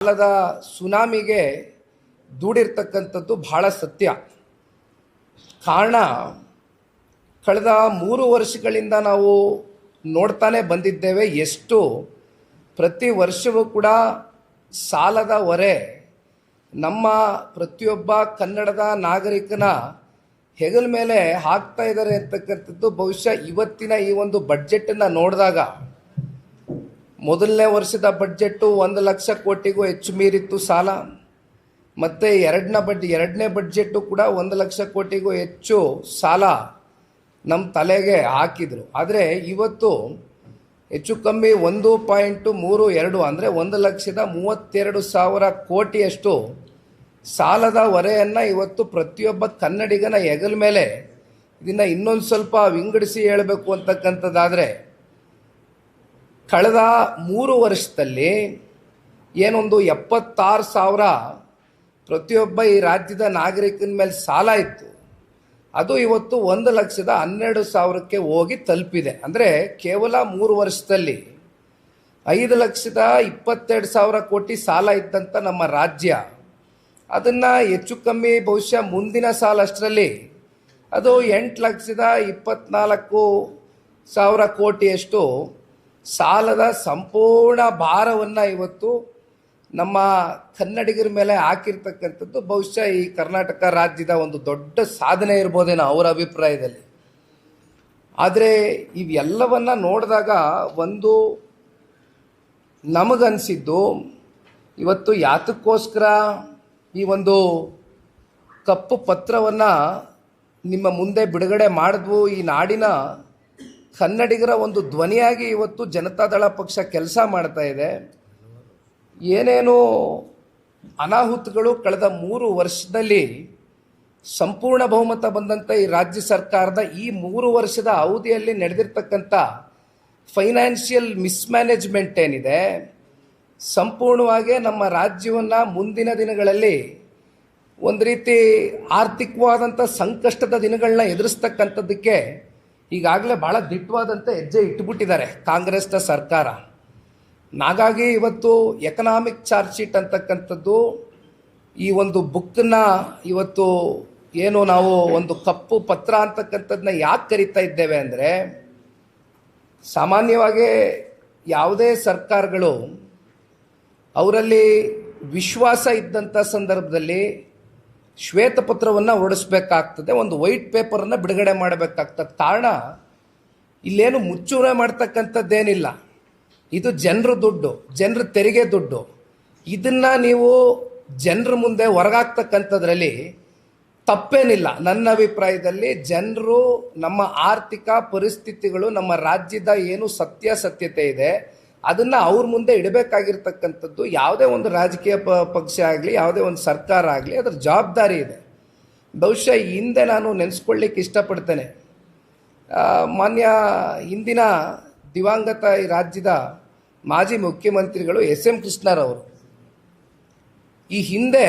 ಕಾಲದ ಸುನಾಮಿಗೆ ದೂಡಿರ್ತಕ್ಕಂಥದ್ದು ಬಹಳ ಸತ್ಯ. ಕಾರಣ ಕಳೆದ 3 ವರ್ಷಗಳಿಂದ ನಾವು ನೋಡ್ತಾನೆ ಬಂದಿದ್ದೇವೆ. ಎಷ್ಟು ಪ್ರತಿ ವರ್ಷವೂ ಕೂಡ ಸಾಲದ ಹೊರೆ ನಮ್ಮ ಪ್ರತಿಯೊಬ್ಬ ಕನ್ನಡದ ನಾಗರಿಕನ ಹೆಗಲ ಮೇಲೆ ಹಾಕ್ತಾ ಇದ್ದಾರೆ ಅಂತಕ್ಕಂಥದ್ದು ಬಹುಶಃ ಇವತ್ತಿನ ಈ ಒಂದು ಬಡ್ಜೆಟನ್ನು ನೋಡಿದಾಗ, ಮೊದಲನೇ ವರ್ಷದ ಬಡ್ಜೆಟ್ಟು 1 ಲಕ್ಷ ಕೋಟಿಗೂ ಹೆಚ್ಚು ಮೀರಿತ್ತು ಸಾಲ. ಮತ್ತು ಎರಡನೇ ಬಡ್ಜೆಟ್ಟು ಕೂಡ 1 ಲಕ್ಷ ಕೋಟಿಗೂ ಹೆಚ್ಚು ಸಾಲ ನಮ್ಮ ತಲೆಗೆ ಹಾಕಿದರು. ಆದರೆ ಇವತ್ತು ಹೆಚ್ಚು ಕಮ್ಮಿ 1.32 ಅಂದರೆ 1,32,000 ಕೋಟಿಯಷ್ಟು ಸಾಲದ ಹೊರೆಯನ್ನು ಇವತ್ತು ಪ್ರತಿಯೊಬ್ಬ ಕನ್ನಡಿಗನ ಹೆಗಲ ಮೇಲೆ, ಇದನ್ನು ಇನ್ನೊಂದು ಸ್ವಲ್ಪ ವಿಂಗಡಿಸಿ ಹೇಳಬೇಕು ಅಂತಕ್ಕಂಥದ್ದಾದರೆ, ಕಳೆದ 3 ವರ್ಷದಲ್ಲಿ ಏನೊಂದು 76,000 ಪ್ರತಿಯೊಬ್ಬ ಈ ರಾಜ್ಯದ ನಾಗರಿಕನ ಮೇಲೆ ಸಾಲ ಇತ್ತು, ಅದು ಇವತ್ತು 1,12,000ಕ್ಕೆ ಹೋಗಿ ತಲುಪಿದೆ. ಅಂದರೆ ಕೇವಲ 3 ವರ್ಷದಲ್ಲಿ 5,22,000 ಕೋಟಿ ಸಾಲ ಇದ್ದಂಥ ನಮ್ಮ ರಾಜ್ಯ, ಅದನ್ನು ಹೆಚ್ಚು ಕಮ್ಮಿ ಬಹುಶಃ ಮುಂದಿನ ಸಾಲ ಅಷ್ಟರಲ್ಲಿ ಅದು 8,24,000 ಕೋಟಿಯಷ್ಟು ಸಾಲದ ಸಂಪೂರ್ಣ ಭಾರವನ್ನು ಇವತ್ತು ನಮ್ಮ ಕನ್ನಡಿಗರ ಮೇಲೆ ಹಾಕಿರ್ತಕ್ಕಂಥದ್ದು ಬಹುಶಃ ಈ ಕರ್ನಾಟಕ ರಾಜ್ಯದ ಒಂದು ದೊಡ್ಡ ಸಾಧನೆ ಇರ್ಬೋದೇನೋ ಅವರ ಅಭಿಪ್ರಾಯದಲ್ಲಿ. ಆದರೆ ಇವೆಲ್ಲವನ್ನು ನೋಡಿದಾಗ ಒಂದು ನಮಗನ್ಸಿದ್ದು, ಇವತ್ತು ಯಾತಕ್ಕೋಸ್ಕರ ಈ ಒಂದು ಕಪ್ಪು ಪತ್ರವನ್ನು ನಿಮ್ಮ ಮುಂದೆ ಬಿಡುಗಡೆ ಮಾಡಿದ್ವು, ಈ ನಾಡಿನ ಕನ್ನಡಿಗರ ಒಂದು ಧ್ವನಿಯಾಗಿ ಇವತ್ತು ಜನತಾದಳ ಪಕ್ಷ ಕೆಲಸ ಮಾಡ್ತಾ ಇದೆ. ಏನೇನು ಅನಾಹುತಗಳು ಕಳೆದ 3 ವರ್ಷದಲ್ಲಿ ಸಂಪೂರ್ಣ ಬಹುಮತ ಬಂದಂಥ ಈ ರಾಜ್ಯ ಸರ್ಕಾರದ ಈ 3 ವರ್ಷದ ಅವಧಿಯಲ್ಲಿ ನಡೆದಿರ್ತಕ್ಕಂಥ ಫೈನಾನ್ಷಿಯಲ್ ಮಿಸ್ಮ್ಯಾನೇಜ್ಮೆಂಟ್ ಏನಿದೆ, ಸಂಪೂರ್ಣವಾಗಿ ನಮ್ಮ ರಾಜ್ಯವನ್ನು ಮುಂದಿನ ದಿನಗಳಲ್ಲಿ ಒಂದು ರೀತಿ ಆರ್ಥಿಕವಾದಂಥ ಸಂಕಷ್ಟದ ದಿನಗಳನ್ನ ಎದುರಿಸ್ತಕ್ಕಂಥದ್ದಕ್ಕೆ ಈಗಾಗಲೇ ಭಾಳ ದಿಟ್ಟವಾದಂಥ ಹೆಜ್ಜೆ ಇಟ್ಟುಬಿಟ್ಟಿದ್ದಾರೆ ಕಾಂಗ್ರೆಸ್ನ ಸರ್ಕಾರ. ಹಾಗಾಗಿ ಇವತ್ತು ಎಕನಾಮಿಕ್ ಚಾರ್ಜ್ ಶೀಟ್ ಅಂತಕ್ಕಂಥದ್ದು, ಈ ಒಂದು ಬುಕ್ಕನ್ನು ಇವತ್ತು ಏನು ನಾವು ಒಂದು ಕಪ್ಪು ಪತ್ರ ಅಂತಕ್ಕಂಥದ್ದನ್ನ ಯಾಕೆ ಕರಿತಾ ಇದ್ದೇವೆ ಅಂದರೆ, ಸಾಮಾನ್ಯವಾಗಿ ಯಾವುದೇ ಸರ್ಕಾರಗಳು ಅವರಲ್ಲಿ ವಿಶ್ವಾಸ ಇದ್ದಂಥ ಸಂದರ್ಭದಲ್ಲಿ ಶ್ವೇತಪತ್ರವನ್ನು ಹೊರಡಿಸ್ಬೇಕಾಗ್ತದೆ, ಒಂದು ವೈಟ್ ಪೇಪರನ್ನು ಬಿಡುಗಡೆ ಮಾಡಬೇಕಾಗ್ತದೆ. ಕಾರಣ ಇಲ್ಲೇನು ಮುಚ್ಚುಮರೆ ಮಾಡ್ತಕ್ಕಂಥದ್ದೇನಿಲ್ಲ, ಇದು ಜನರ ದುಡ್ಡು, ಜನರ ತೆರಿಗೆ ದುಡ್ಡು. ಇದನ್ನು ನೀವು ಜನರ ಮುಂದೆ ಹೊರಗಾಕ್ತಕ್ಕಂಥದ್ರಲ್ಲಿ ತಪ್ಪೇನಿಲ್ಲ. ನನ್ನ ಅಭಿಪ್ರಾಯದಲ್ಲಿ ಜನರು ನಮ್ಮ ಆರ್ಥಿಕ ಪರಿಸ್ಥಿತಿಗಳು, ನಮ್ಮ ರಾಜ್ಯದ ಏನು ಸತ್ಯಾಸತ್ಯತೆ ಇದೆ ಅದನ್ನು ಅವ್ರ ಮುಂದೆ ಇಡಬೇಕಾಗಿರ್ತಕ್ಕಂಥದ್ದು ಯಾವುದೇ ಒಂದು ರಾಜಕೀಯ ಪಕ್ಷ ಆಗಲಿ, ಯಾವುದೇ ಒಂದು ಸರ್ಕಾರ ಆಗಲಿ, ಅದರ ಜವಾಬ್ದಾರಿ ಇದೆ. ಬಹುಶಃ ಹಿಂದೆ ನಾನು ನೆನೆಸ್ಕೊಳ್ಳಿಕ್ಕೆ ಇಷ್ಟಪಡ್ತೇನೆ, ಮಾನ್ಯ ಹಿಂದಿನ ದಿವಂಗತ ಈ ರಾಜ್ಯದ ಮಾಜಿ ಮುಖ್ಯಮಂತ್ರಿಗಳು ಎಸ್ ಎಂ ಕೃಷ್ಣರವರು ಈ ಹಿಂದೆ